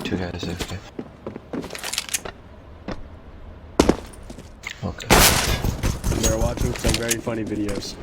two guys, okay. Okay. They're watching some very funny videos.